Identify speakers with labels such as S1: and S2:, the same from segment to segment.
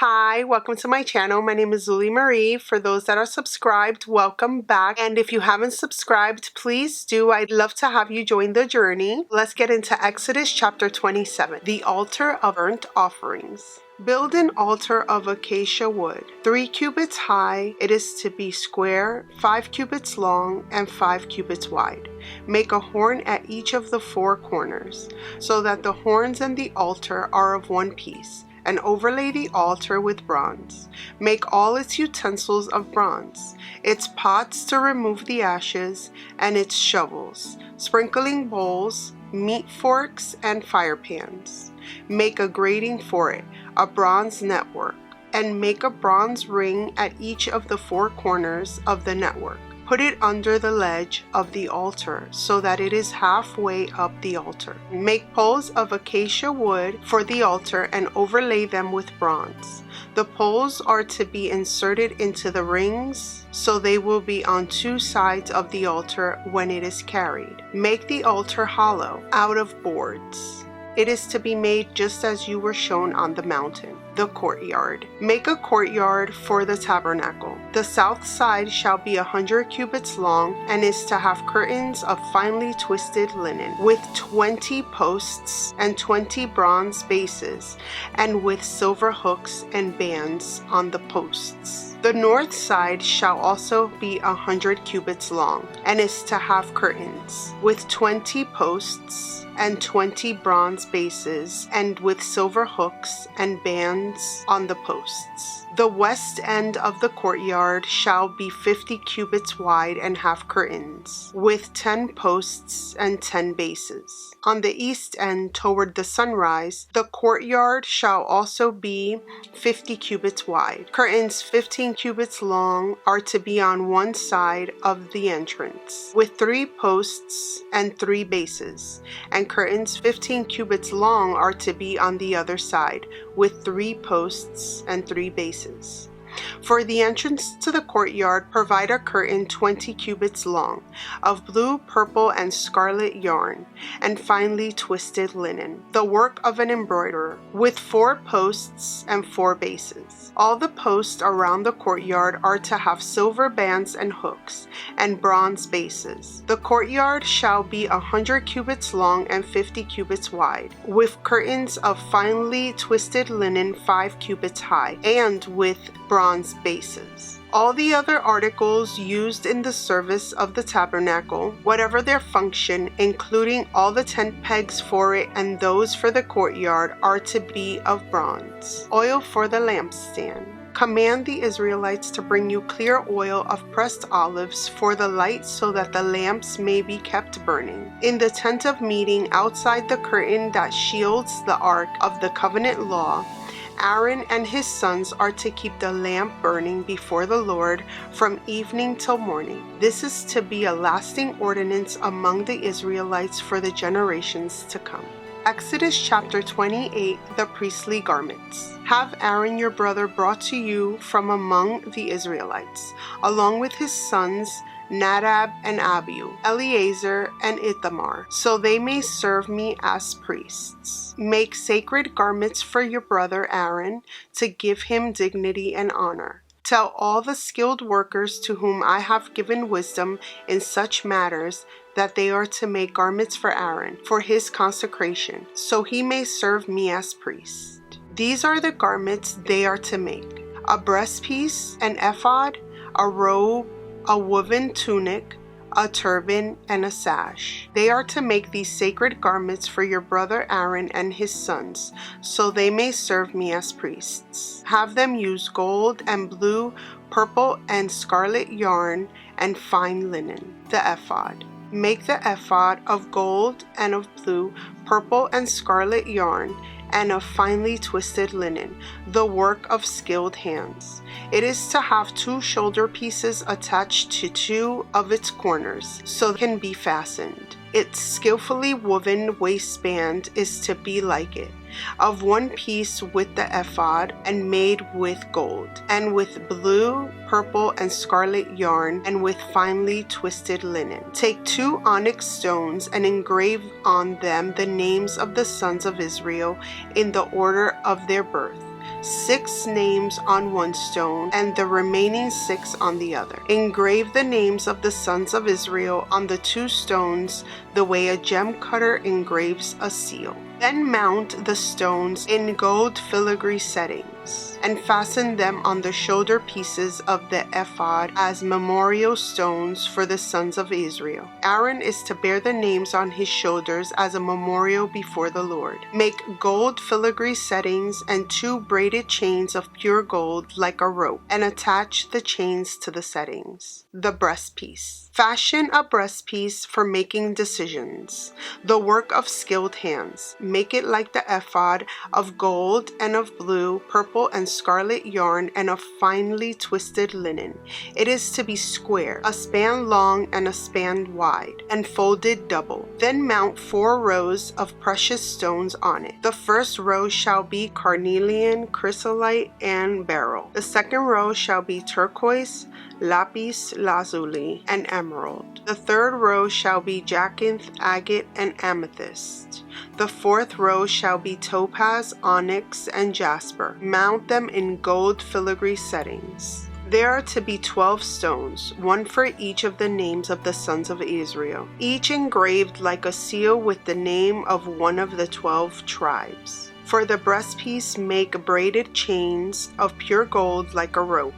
S1: Hi, welcome to my channel. My name is Zulymarie. For those that are subscribed, welcome back. And if you haven't subscribed, please do. I'd love to have you join the journey. Let's get into Exodus chapter 27, the altar of burnt offerings. Build an altar of acacia wood, 3 cubits high. It is to be square, 5 cubits long, and 5 cubits wide. Make a horn at each of the 4 corners, so that the horns and the altar are of one piece, and overlay the altar with bronze. Make all its utensils of bronze, its pots to remove the ashes, and its shovels, sprinkling bowls, meat forks, and fire pans. Make a grating for it, a bronze network, and make a bronze ring at each of the 4 corners of the network. Put it under the ledge of the altar so that it is halfway up the altar. Make poles of acacia wood for the altar and overlay them with bronze. The poles are to be inserted into the rings, so they will be on 2 sides of the altar when it is carried. Make the altar hollow, out of boards. It is to be made just as you were shown on the mountain. The courtyard. Make a courtyard for the tabernacle. The south side shall be 100 cubits long and is to have curtains of finely twisted linen, with 20 posts and 20 bronze bases, and with silver hooks and bands on the posts. The north side shall also be 100 cubits long, and is to have curtains, with 20 posts and 20 bronze bases, and with silver hooks and bands on the posts. The west end of the courtyard shall be 50 cubits wide and have curtains, with 10 posts and 10 bases. On the east end toward the sunrise, the courtyard shall also be 50 cubits wide. Curtains 15 cubits long are to be on one side of the entrance, with 3 posts and 3 bases, and curtains 15 cubits long are to be on the other side, with 3 posts and 3 bases. For the entrance to the courtyard, provide a curtain 20 cubits long, of blue, purple, and scarlet yarn, and finely twisted linen, the work of an embroiderer, with 4 posts and 4 bases. All the posts around the courtyard are to have silver bands and hooks, and bronze bases. The courtyard shall be 100 cubits long and 50 cubits wide, with curtains of finely twisted linen 5 cubits high, and with bronze bases. All the other articles used in the service of the tabernacle, whatever their function, including all the tent pegs for it and those for the courtyard, are to be of bronze. Oil for the lampstand. Command the Israelites to bring you clear oil of pressed olives for the light, so that the lamps may be kept burning. In the tent of meeting outside the curtain that shields the ark of the covenant law, Aaron and his sons are to keep the lamp burning before the Lord from evening till morning. This is to be a lasting ordinance among the Israelites for the generations to come. Exodus chapter 28, the priestly garments. Have Aaron your brother brought to you from among the Israelites, along with his sons Nadab and Abihu, Eleazar and Ithamar, so they may serve me as priests. Make sacred garments for your brother Aaron, to give him dignity and honor. Tell all the skilled workers to whom I have given wisdom in such matters that they are to make garments for Aaron, for his consecration, so he may serve me as priest. These are the garments they are to make: a breastpiece, an ephod, a robe, a woven tunic, a turban, and a sash. They are to make these sacred garments for your brother Aaron and his sons, so they may serve me as priests. Have them use gold and blue, purple, and scarlet yarn and fine linen. The ephod. Make the ephod of gold and of blue, purple, and scarlet yarn, and of finely twisted linen, the work of skilled hands. It is to have 2 shoulder pieces attached to 2 of its corners, so it can be fastened. Its skillfully woven waistband is to be like it, of one piece with the ephod, and made with gold, and with blue, purple, and scarlet yarn, and with finely twisted linen. Take 2 onyx stones and engrave on them the names of the sons of Israel in the order of their birth, 6 names on one stone, and the remaining 6 on the other. Engrave the names of the sons of Israel on the 2 stones, the way a gem cutter engraves a seal. Then mount the stones in gold filigree settings, and fasten them on the shoulder pieces of the ephod as memorial stones for the sons of Israel. Aaron is to bear the names on his shoulders as a memorial before the Lord. Make gold filigree settings and 2 braided chains of pure gold like a rope, and attach the chains to the settings. The breastpiece. Fashion a breastpiece for making decisions, the work of skilled hands. Make it like the ephod, of gold and of blue, purple, and scarlet yarn, and of finely twisted linen. It is to be square, a span long and a span wide, and folded double. Then mount 4 rows of precious stones on it. The first row shall be carnelian, chrysolite, and beryl. The second row shall be turquoise, lapis lazuli, and emerald. The third row shall be jacinth, agate, and amethyst. The fourth row shall be topaz, onyx, and jasper. Mount them in gold filigree settings. There are to be 12 stones, 1 for each of the names of the sons of Israel, each engraved like a seal with the name of one of the 12 tribes. For the breastpiece, make braided chains of pure gold like a rope.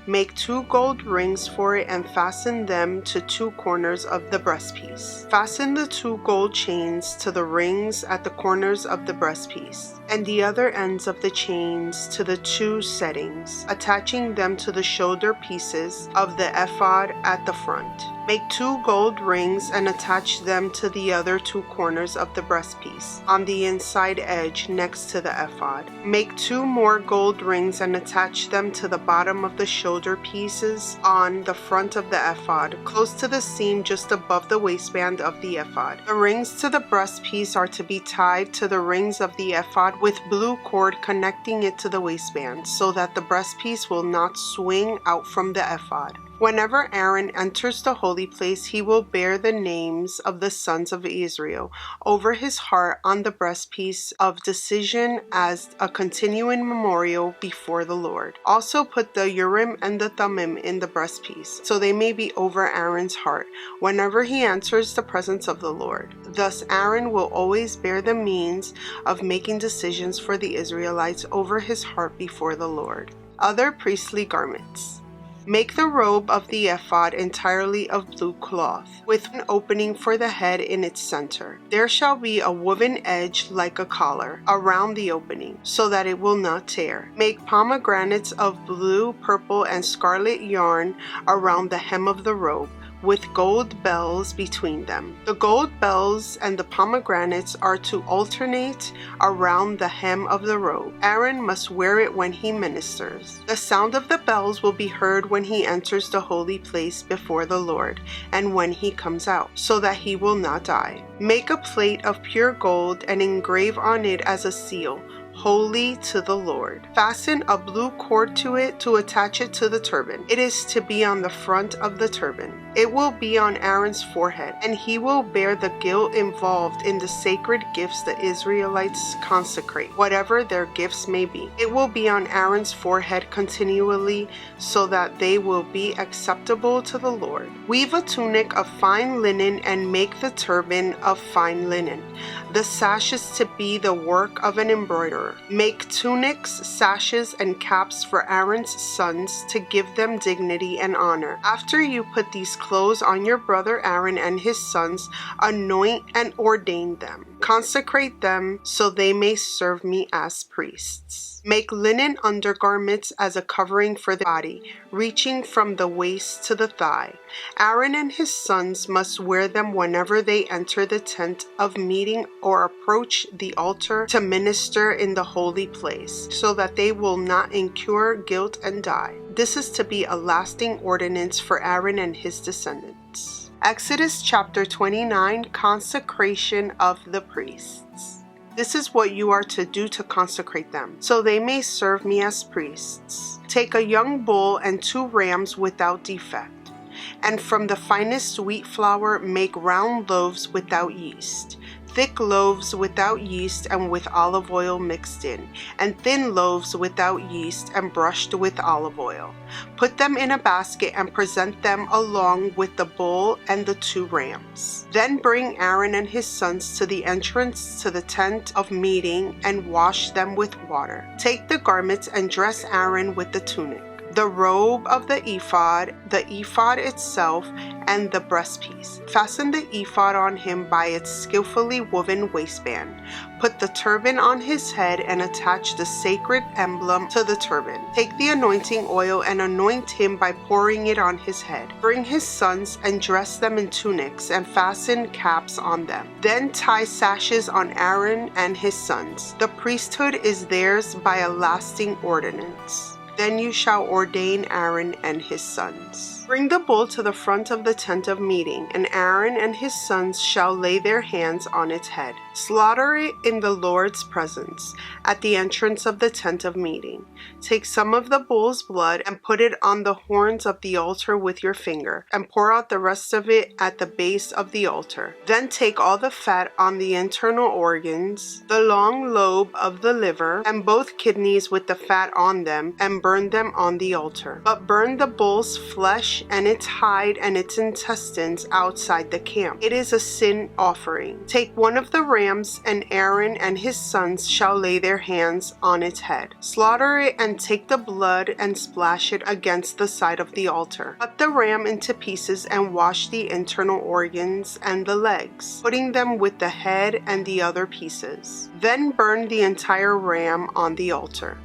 S1: Make 2 gold rings for it and fasten them to 2 corners of the breastpiece. Fasten the 2 gold chains to the rings at the corners of the breastpiece, and the other ends of the chains to the 2 settings, attaching them to the shoulder pieces of the ephod at the front. Make 2 gold rings and attach them to the other 2 corners of the breastpiece, on the inside edge next to the ephod. Make 2 more gold rings and attach them to the bottom of the shoulder pieces on the front of the ephod, close to the seam just above the waistband of the ephod. The rings to the breastpiece are to be tied to the rings of the ephod with blue cord connecting it to the waistband, so that the breastpiece will not swing out from the ephod. Whenever Aaron enters the holy place, he will bear the names of the sons of Israel over his heart on the breastpiece of decision as a continuing memorial before the Lord. Also put the Urim and the Thummim in the breastpiece, so they may be over Aaron's heart whenever he enters the presence of the Lord. Thus Aaron will always bear the means of making decisions for the Israelites over his heart before the Lord. Other priestly garments. Make the robe of the ephod entirely of blue cloth, with an opening for the head in its center. There shall be a woven edge like a collar around the opening, so that it will not tear. Make pomegranates of blue, purple, and scarlet yarn around the hem of the robe, with gold bells between them. The gold bells and the pomegranates are to alternate around the hem of the robe. Aaron must wear it when he ministers. The sound of the bells will be heard when he enters the holy place before the Lord, and when he comes out, so that he will not die. Make a plate of pure gold and engrave on it as a seal, holy to the Lord. Fasten a blue cord to it to attach it to the turban. It is to be on the front of the turban. It will be on Aaron's forehead, and he will bear the guilt involved in the sacred gifts the Israelites consecrate, whatever their gifts may be. It will be on Aaron's forehead continually, so that they will be acceptable to the Lord. Weave a tunic of fine linen and make the turban of fine linen. The sash is to be the work of an embroiderer. Make tunics, sashes, and caps for Aaron's sons to give them dignity and honor. After you put these clothes on your brother Aaron and his sons, anoint and ordain them. Consecrate them so they may serve me as priests. Make linen undergarments as a covering for the body, reaching from the waist to the thigh. Aaron and his sons must wear them whenever they enter the tent of meeting or approach the altar to minister in the holy place, so that they will not incur guilt and die. This is to be a lasting ordinance for Aaron and his descendants. Exodus chapter 29, Consecration of the Priests. This is what you are to do to consecrate them, so they may serve me as priests. Take a young bull and 2 rams without defect, and from the finest wheat flour make round loaves without yeast. thick loaves without yeast and with olive oil mixed in, and thin loaves without yeast and brushed with olive oil. Put them in a basket and present them along with the bull and the 2 rams. Then bring Aaron and his sons to the entrance to the tent of meeting and wash them with water. Take the garments and dress Aaron with the tunic, the robe of the ephod itself, and the breastpiece. Fasten the ephod on him by its skillfully woven waistband. Put the turban on his head and attach the sacred emblem to the turban. Take the anointing oil and anoint him by pouring it on his head. Bring his sons and dress them in tunics and fasten caps on them. Then tie sashes on Aaron and his sons. The priesthood is theirs by a lasting ordinance. Then you shall ordain Aaron and his sons. Bring the bull to the front of the tent of meeting, and Aaron and his sons shall lay their hands on its head. Slaughter it in the Lord's presence, at the entrance of the tent of meeting. Take some of the bull's blood and put it on the horns of the altar with your finger, and pour out the rest of it at the base of the altar. Then take all the fat on the internal organs, the long lobe of the liver, and both kidneys with the fat on them, and burn them on the altar. But burn the bull's flesh and its hide and its intestines outside the camp. It is a sin offering. Take one of the rams, and Aaron and his sons shall lay their hands on its head. Slaughter it and take the blood and splash it against the side of the altar. Cut the ram into pieces and wash the internal organs and the legs, putting them with the head and the other pieces. Then burn the entire ram on the altar.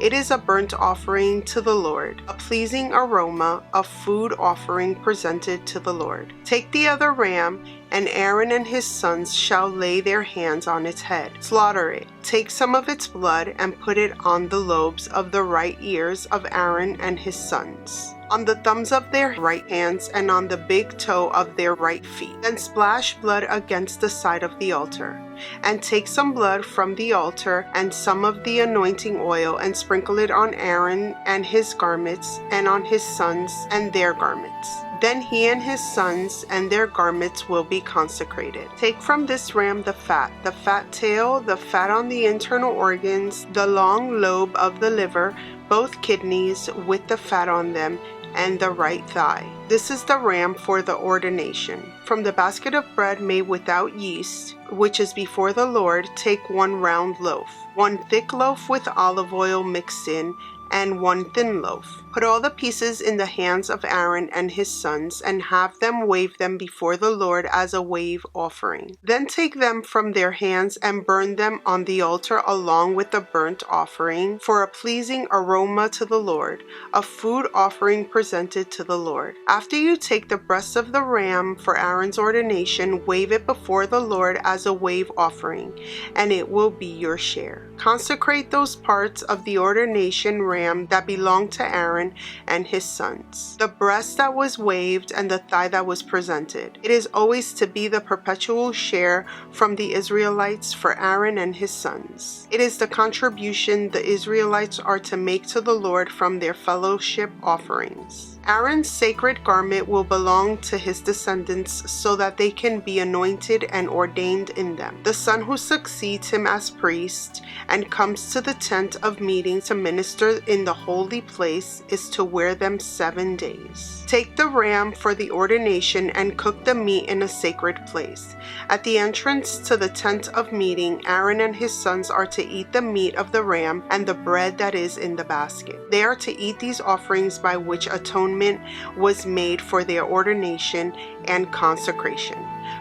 S1: It is a burnt offering to the Lord, a pleasing aroma, a food offering presented to the Lord. Take the other ram, and Aaron and his sons shall lay their hands on its head. Slaughter it. Take some of its blood and put it on the lobes of the right ears of Aaron and his sons, on the thumbs of their right hands, and on the big toe of their right feet. Then splash blood against the side of the altar. And take some blood from the altar and some of the anointing oil and sprinkle it on Aaron and his garments, and on his sons and their garments. Then he and his sons and their garments will be consecrated. Take from this ram the fat tail, the fat on the internal organs, the long lobe of the liver, both kidneys with the fat on them, and the right thigh. This is the ram for the ordination. From the basket of bread made without yeast, which is before the Lord, take 1 round loaf, 1 thick loaf with olive oil mixed in, and 1 thin loaf. Put all the pieces in the hands of Aaron and his sons, and have them wave them before the Lord as a wave offering. Then take them from their hands and burn them on the altar along with the burnt offering for a pleasing aroma to the Lord, a food offering presented to the Lord. After you take the breast of the ram for Aaron's ordination, wave it before the Lord as a wave offering, and it will be your share. Consecrate those parts of the ordination ram that belong to Aaron and his sons, the breast that was waved and the thigh that was presented. It is always to be the perpetual share from the Israelites for Aaron and his sons. It is the contribution the Israelites are to make to the Lord from their fellowship offerings. Aaron's sacred garment will belong to his descendants so that they can be anointed and ordained in them. The son who succeeds him as priest and comes to the tent of meeting to minister in the holy place is to wear them 7 days. Take the ram for the ordination and cook the meat in a sacred place. At the entrance to the tent of meeting, Aaron and his sons are to eat the meat of the ram and the bread that is in the basket. They are to eat these offerings by which atonement was made for their ordination and consecration.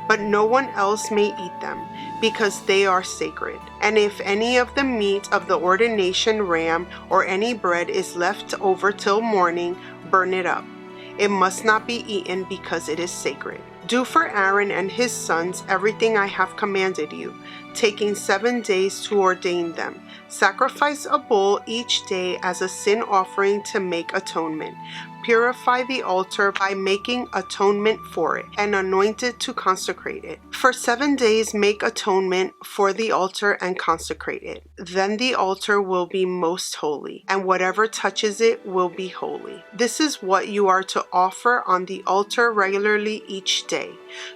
S1: But no one else may eat them, because they are sacred. And if any of the meat of the ordination ram or any bread is left over till morning, burn it up. It must not be eaten because it is sacred. Do for Aaron and his sons everything I have commanded you, taking 7 days to ordain them. Sacrifice a bull each day as a sin offering to make atonement. Purify the altar by making atonement for it, and anoint it to consecrate it. For 7 days make atonement for the altar and consecrate it. Then the altar will be most holy, and whatever touches it will be holy. This is what you are to offer on the altar regularly each day: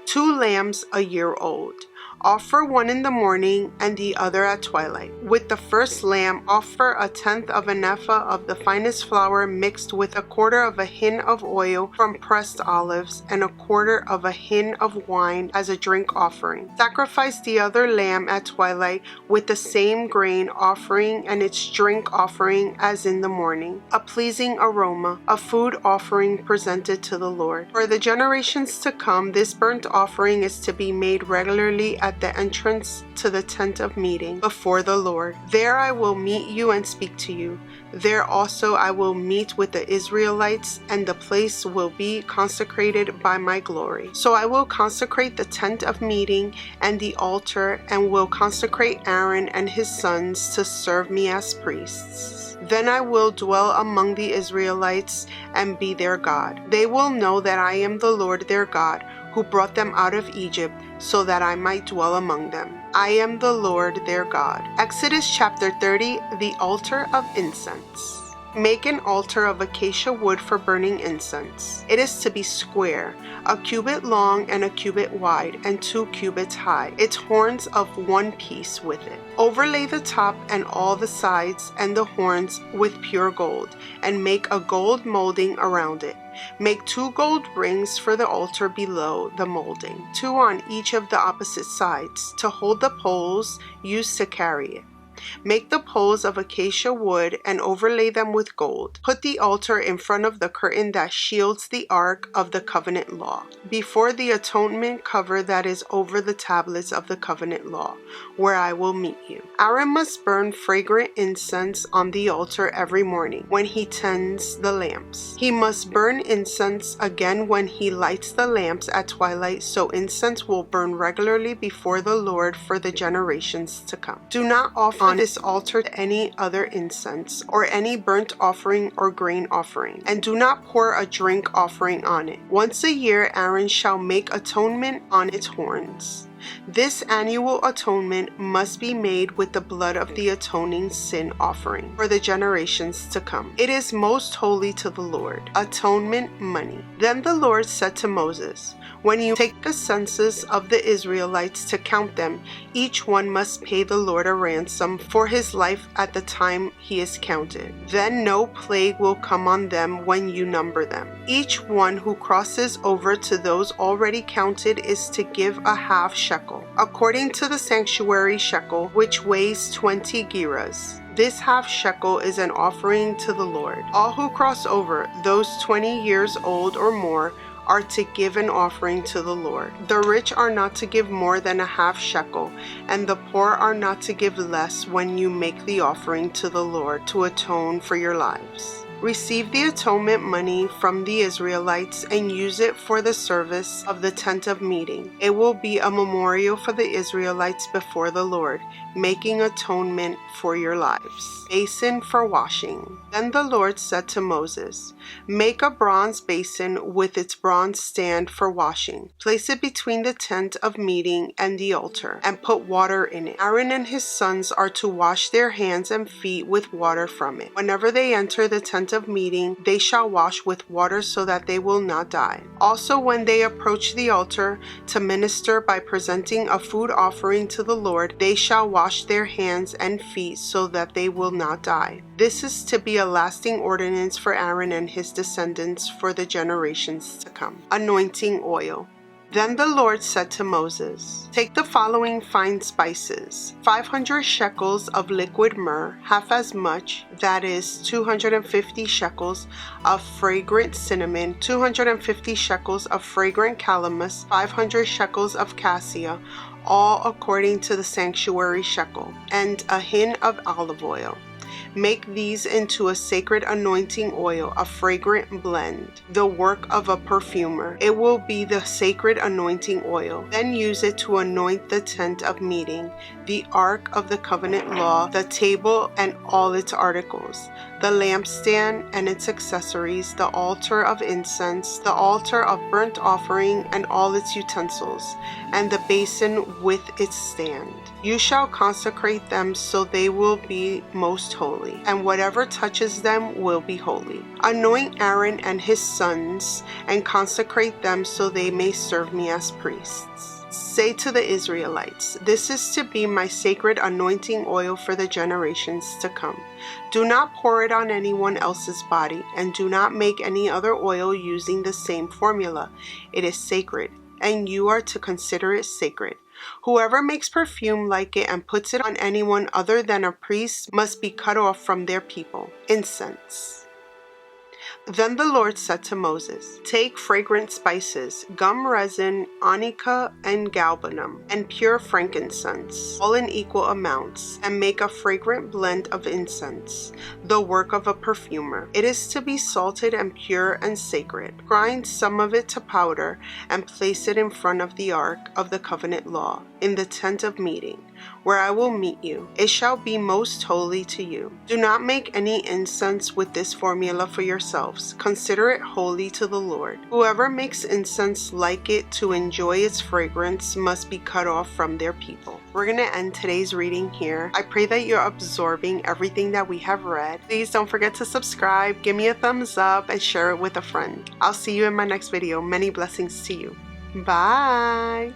S1: 2 lambs a year old. Offer one in the morning and the other at twilight. With the first lamb, offer 1/10 of an ephah of the finest flour mixed with 1/4 of a hin of oil from pressed olives and 1/4 of a hin of wine as a drink offering. Sacrifice the other lamb at twilight with the same grain offering and its drink offering as in the morning, a pleasing aroma, a food offering presented to the Lord. For the generations to come, this burnt offering is to be made regularly at the entrance to the tent of meeting before the Lord. There I will meet you and speak to you. There also I will meet with the Israelites, and the place will be consecrated by my glory. So I will consecrate the tent of meeting and the altar, and will consecrate Aaron and his sons to serve me as priests. Then I will dwell among the Israelites and be their God. They will know that I am the Lord their God, who brought them out of Egypt, so that I might dwell among them. I am the Lord their God. Exodus chapter 30, the altar of incense. Make an altar of acacia wood for burning incense. It is to be square, 1 cubit long and 1 cubit wide, and 2 cubits high, its horns of 1 piece with it. Overlay the top and all the sides and the horns with pure gold, and make a gold molding around it. Make 2 gold rings for the altar below the molding, 2 on each of the opposite sides, to hold the poles used to carry it. Make the poles of acacia wood and overlay them with gold. Put the altar in front of the curtain that shields the ark of the covenant law, before the atonement cover that is over the tablets of the covenant law, where I will meet you. Aaron must burn fragrant incense on the altar every morning when he tends the lamps. He must burn incense again when he lights the lamps at twilight, so incense will burn regularly before the Lord for the generations to come. Do not offer on this altar any other incense, or any burnt offering or grain offering, and do not pour a drink offering on it. Once a year Aaron shall make atonement on its horns. This annual atonement must be made with the blood of the atoning sin offering for the generations to come. It is most holy to the Lord. Atonement money. Then the Lord said to Moses, when you take a census of the Israelites to count them, each one must pay the Lord a ransom for his life at the time he is counted. Then no plague will come on them when you number them. Each one who crosses over to those already counted is to give a half shekel, according to the sanctuary shekel, which weighs 20 gerahs. This half shekel is an offering to the Lord. All who cross over, those 20 years old or more, are to give an offering to the Lord. The rich are not to give more than a half shekel, and the poor are not to give less when you make the offering to the Lord to atone for your lives. Receive the atonement money from the Israelites and use it for the service of the tent of meeting. It will be a memorial for the Israelites before the Lord, making atonement for your lives. Basin for washing. Then the Lord said to Moses, make a bronze basin with its bronze stand for washing. Place it between the tent of meeting and the altar, and put water in it. Aaron and his sons are to wash their hands and feet with water from it. Whenever they enter the tent of meeting, they shall wash with water so that they will not die. Also, when they approach the altar to minister by presenting a food offering to the Lord, they shall wash their hands and feet so that they will not die. This is to be a lasting ordinance for Aaron and his descendants for the generations to come. Anointing oil. Then the Lord said to Moses, take the following fine spices, 500 shekels of liquid myrrh, half as much, that is 250 shekels of fragrant cinnamon, 250 shekels of fragrant calamus, 500 shekels of cassia, all according to the sanctuary shekel, and a hin of olive oil. Make these into a sacred anointing oil, a fragrant blend, the work of a perfumer. It will be the sacred anointing oil. Then use it to anoint the tent of meeting, the ark of the covenant law, the table and all its articles, the lampstand and its accessories, the altar of incense, the altar of burnt offering and all its utensils, and the basin with its stand. You shall consecrate them so they will be most holy, and whatever touches them will be holy. Anoint Aaron and his sons, and consecrate them so they may serve me as priests. Say to the Israelites, this is to be my sacred anointing oil for the generations to come. Do not pour it on anyone else's body, and do not make any other oil using the same formula. It is sacred, and you are to consider it sacred. Whoever makes perfume like it and puts it on anyone other than a priest must be cut off from their people. Incense. Then the Lord said to Moses, take fragrant spices, gum resin, onycha, and galbanum, and pure frankincense, all in equal amounts, and make a fragrant blend of incense, the work of a perfumer. It is to be salted and pure and sacred. Grind some of it to powder and place it in front of the ark of the covenant law, in the tent of meeting, where I will meet you. It shall be most holy to you. Do not make any incense with this formula for yourselves. Consider it holy to the Lord. Whoever makes incense like it to enjoy its fragrance must be cut off from their people. We're going to end today's reading here. I pray that you're absorbing everything that we have read. Please don't forget to subscribe, give me a thumbs up, and share it with a friend. I'll see you in my next video. Many blessings to you. Bye.